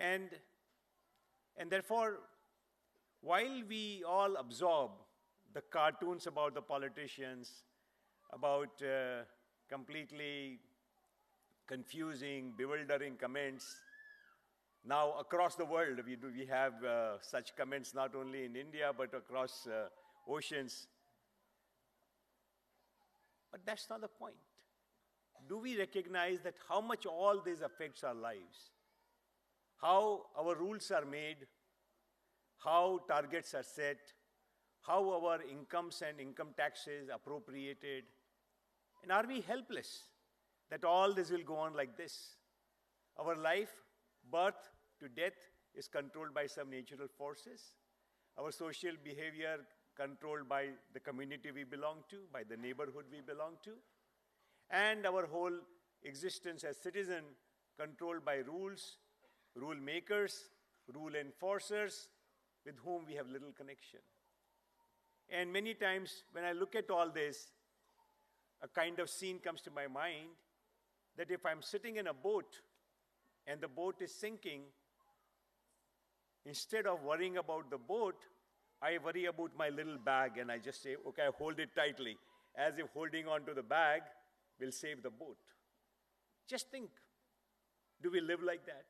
And, and therefore, while we all absorb the cartoons about the politicians, about completely confusing, bewildering comments, now across the world we have such comments not only in India but across oceans. But that's not the point. Do we recognize that how much all this affects our lives? How our rules are made, how targets are set, how our incomes and income taxes appropriated, and are we helpless that all this will go on like this? Our life, birth to death, is controlled by some natural forces. Our social behavior controlled by the community we belong to, by the neighborhood we belong to, and our whole existence as citizen controlled by rules, rule makers, rule enforcers, with whom we have little connection. And many times when I look at all this, a kind of scene comes to my mind that if I'm sitting in a boat and the boat is sinking, instead of worrying about the boat, I worry about my little bag and I just say, okay, I hold it tightly, as if holding on to the bag will save the boat. Just think, do we live like that?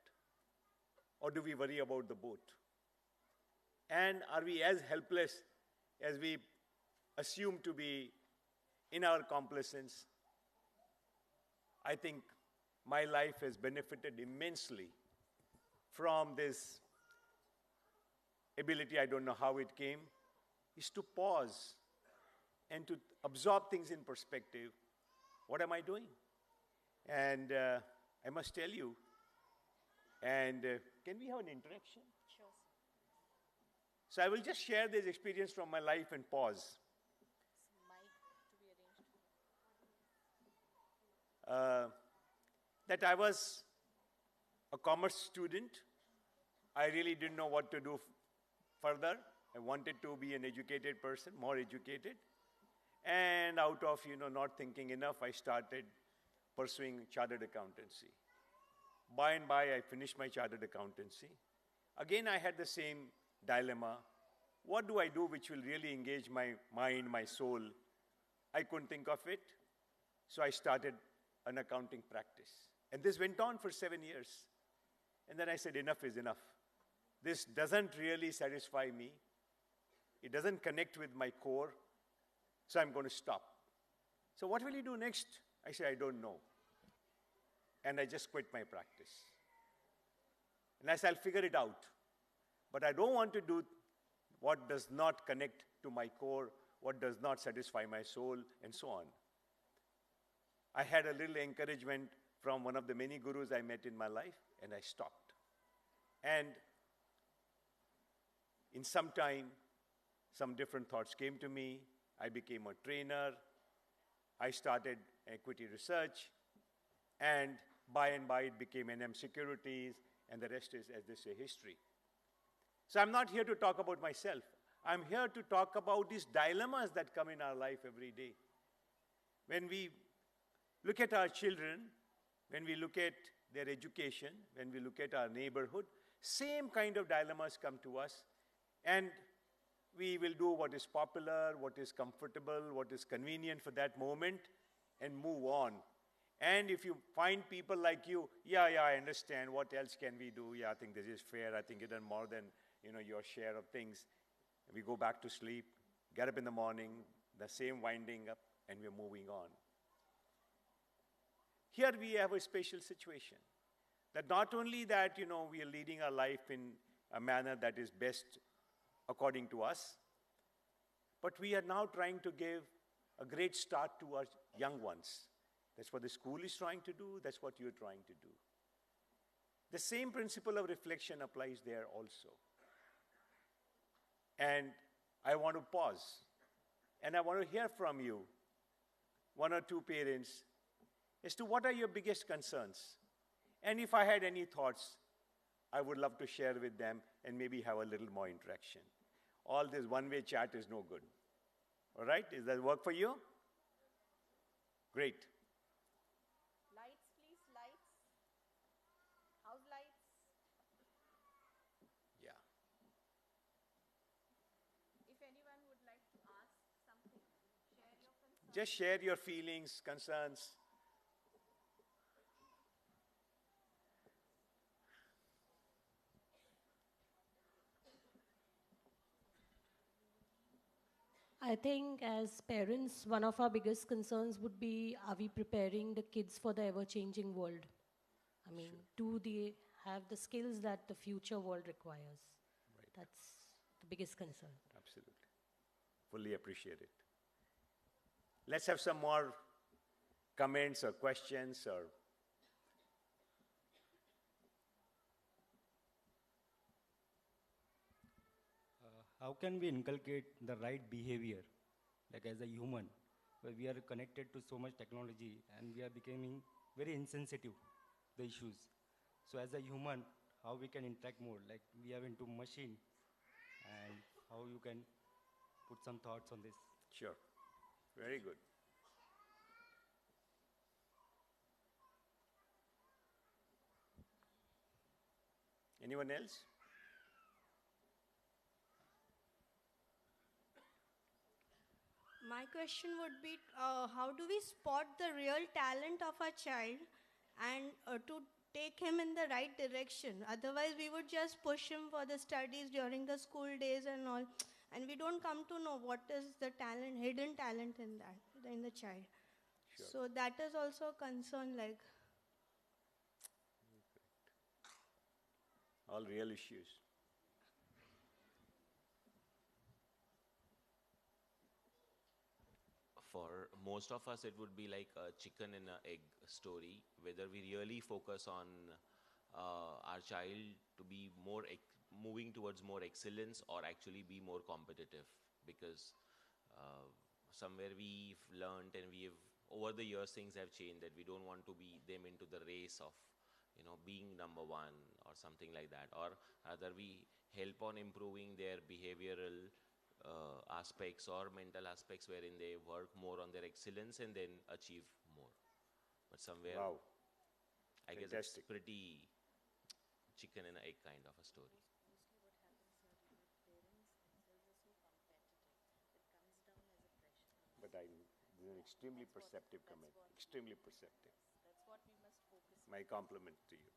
Or do we worry about the boat? And are we as helpless as we assume to be in our complacence? I think my life has benefited immensely from this ability, I don't know how it came, is to pause and to absorb things in perspective. What am I doing? And I must tell you, and can we have an interaction? Sure. So I will just share this experience from my life and pause. Mic to be arranged. That I was a commerce student. I really didn't know what to do further. I wanted to be an educated person, more educated. And out of, not thinking enough, I started pursuing chartered accountancy. By and by, I finished my chartered accountancy. Again, I had the same dilemma. What do I do which will really engage my mind, my soul? I couldn't think of it. So I started an accounting practice. And this went on for 7 years. And then I said, enough is enough. This doesn't really satisfy me. It doesn't connect with my core. So I'm going to stop. So what will you do next? I said, I don't know. And I just quit my practice. And I said, I'll figure it out. But I don't want to do what does not connect to my core, what does not satisfy my soul, and so on. I had a little encouragement from one of the many gurus I met in my life, and I stopped. And in some time, some different thoughts came to me. I became a trainer. I started equity research. And by it became NM Securities, and the rest is, as they say, history. So I'm not here to talk about myself. I'm here to talk about these dilemmas that come in our life every day. When we look at our children, when we look at their education, when we look at our neighborhood, same kind of dilemmas come to us. And we will do what is popular, what is comfortable, what is convenient for that moment, and move on. And if you find people like you, yeah, I understand, what else can we do? Yeah, I think this is fair. I think you've done more than, your share of things. We go back to sleep, get up in the morning, the same winding up, and we're moving on. Here we have a special situation. That not only that, we are leading our life in a manner that is best according to us, but we are now trying to give a great start to our young ones. That's what the school is trying to do. That's what you're trying to do. The same principle of reflection applies there also. And I want to pause. And I want to hear from you, one or two parents, as to what are your biggest concerns. And if I had any thoughts, I would love to share with them and maybe have a little more interaction. All this one-way chat is no good. All right? Does that work for you? Great. Lights, please, lights. House lights. Just share your feelings, concerns. I think as parents, one of our biggest concerns would be, are we preparing the kids for the ever-changing world? I mean, do they have the skills that the future world requires? Right. That's the biggest concern. Absolutely. Fully appreciate it. Let's have some more comments or questions or How can we inculcate the right behavior, like as a human, where we are connected to so much technology and we are becoming very insensitive to the issues. So as a human, how we can interact more, like we are into machine, and how you can put some thoughts on this. sure. Very good. Anyone else? My question would be how do we spot the real talent of a child and to take him in the right direction? Otherwise, we would just push him for the studies during the school days and all, and we don't come to know what is the talent, hidden talent in that, in the child. Sure. So that is also a concern, like. All real issues. For most of us, it would be like a chicken and a egg story, whether we really focus on our child to be more moving towards more excellence or actually be more competitive. Because somewhere we've learned and we've, over the years, things have changed that we don't want to be them into the race of, being number one or something like that. Or rather, we help on improving their behavioral aspects or mental aspects wherein they work more on their excellence and then achieve more. But somewhere, Wow. I guess Fantastic. it's pretty chicken and egg kind of a story. But this is an extremely perceptive comment. Extremely perceptive. That's what we must focus on. My compliment to you.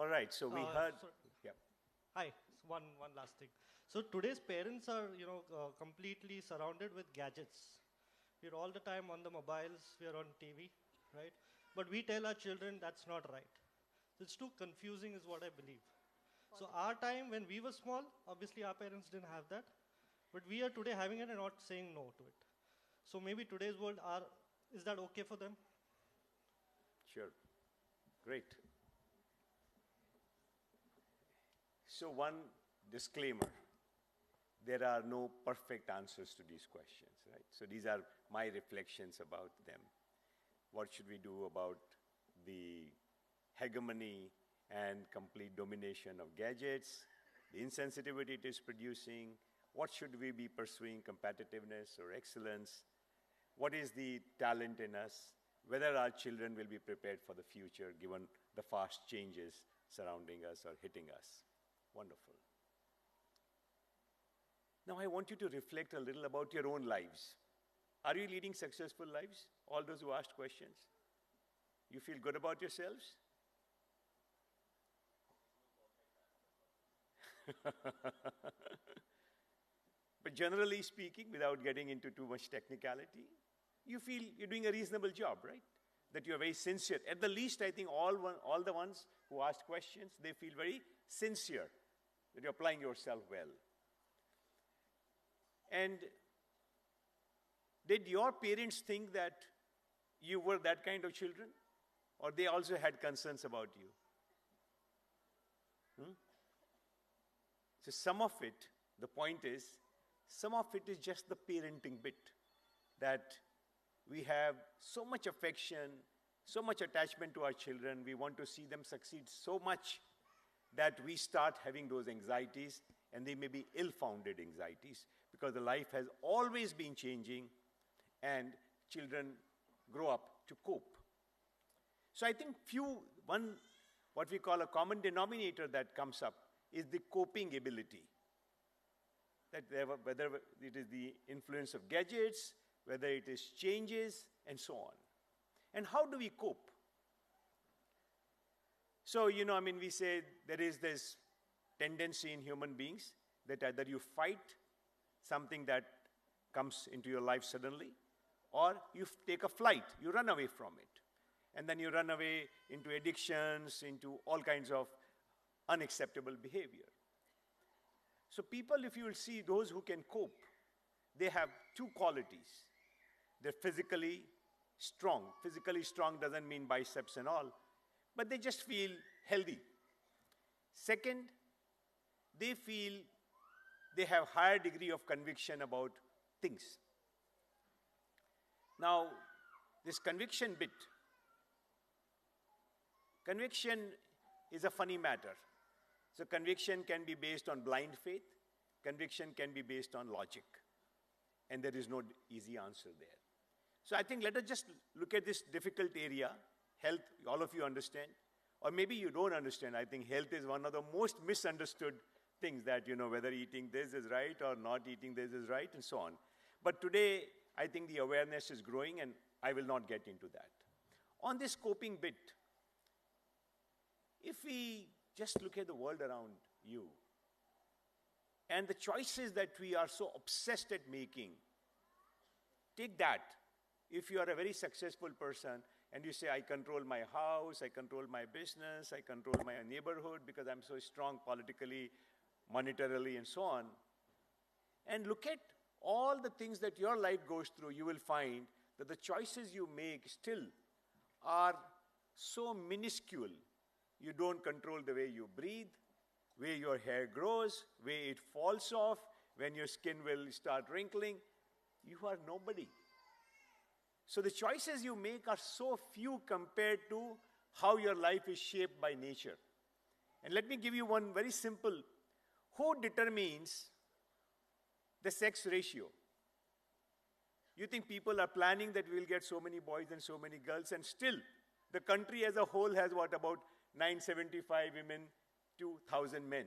All right, so we heard. So- Yeah. Hi, so one last thing. So today's parents are, completely surrounded with gadgets. We're all the time on the mobiles, we're on TV, right? But we tell our children that's not right. It's too confusing is what I believe. So our time when we were small, obviously our parents didn't have that. But we are today having it and not saying no to it. So maybe today's world is that okay for them? Sure. Great. So one disclaimer. There are no perfect answers to these questions, right? So these are my reflections about them. What should we do about the hegemony and complete domination of gadgets, the insensitivity it is producing? What should we be pursuing, competitiveness or excellence? What is the talent in us? Whether our children will be prepared for the future given the fast changes surrounding us or hitting us. Wonderful. Now I want you to reflect a little about your own lives. Are you leading successful lives? All those who asked questions. You feel good about yourselves? But generally speaking, without getting into too much technicality, you feel you're doing a reasonable job, right? That you're very sincere. At the least, I think all the ones who asked questions, they feel very sincere, that you're applying yourself well. And did your parents think that you were that kind of children? Or they also had concerns about you? So some of it, the point is, some of it is just the parenting bit. That we have so much affection, so much attachment to our children, we want to see them succeed so much that we start having those anxieties, and they may be ill-founded anxieties, because the life has always been changing, and children grow up to cope. So I think what we call a common denominator that comes up is the coping ability. That whether it is the influence of gadgets, whether it is changes, and so on. And how do we cope? So, we say there is this tendency in human beings that either you fight something that comes into your life suddenly, or you take a flight, you run away from it. And then you run away into addictions, into all kinds of unacceptable behavior. So people, if you will see those who can cope, they have two qualities. They're physically strong. Physically strong doesn't mean biceps and all, but they just feel healthy. Second, they feel they have higher degree of conviction about things. Now, this conviction bit, conviction is a funny matter. So conviction can be based on blind faith. Conviction can be based on logic. And there is no easy answer there. So I think let us just look at this difficult area. Health, all of you understand. Or maybe you don't understand. I think health is one of the most misunderstood things that, whether eating this is right or not eating this is right and so on. But today, I think the awareness is growing and I will not get into that. On this coping bit, if we just look at the world around you and the choices that we are so obsessed at making, take that. If you are a very successful person and you say, I control my house, I control my business, I control my neighborhood because I'm so strong politically, monetarily, and so on, and look at all the things that your life goes through, you will find that the choices you make still are so minuscule. You don't control the way you breathe, way your hair grows, way it falls off, when your skin will start wrinkling. You are nobody. So the choices you make are so few compared to how your life is shaped by nature. And let me give you one very simple. Who determines the sex ratio? You think people are planning that we will get so many boys and so many girls, and still the country as a whole has about 975 women, 2,000 men.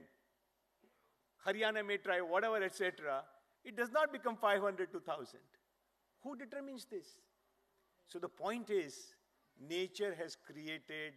Haryana may try whatever, etc. It does not become 500 to 1,000. Who determines this? So the point is, nature has created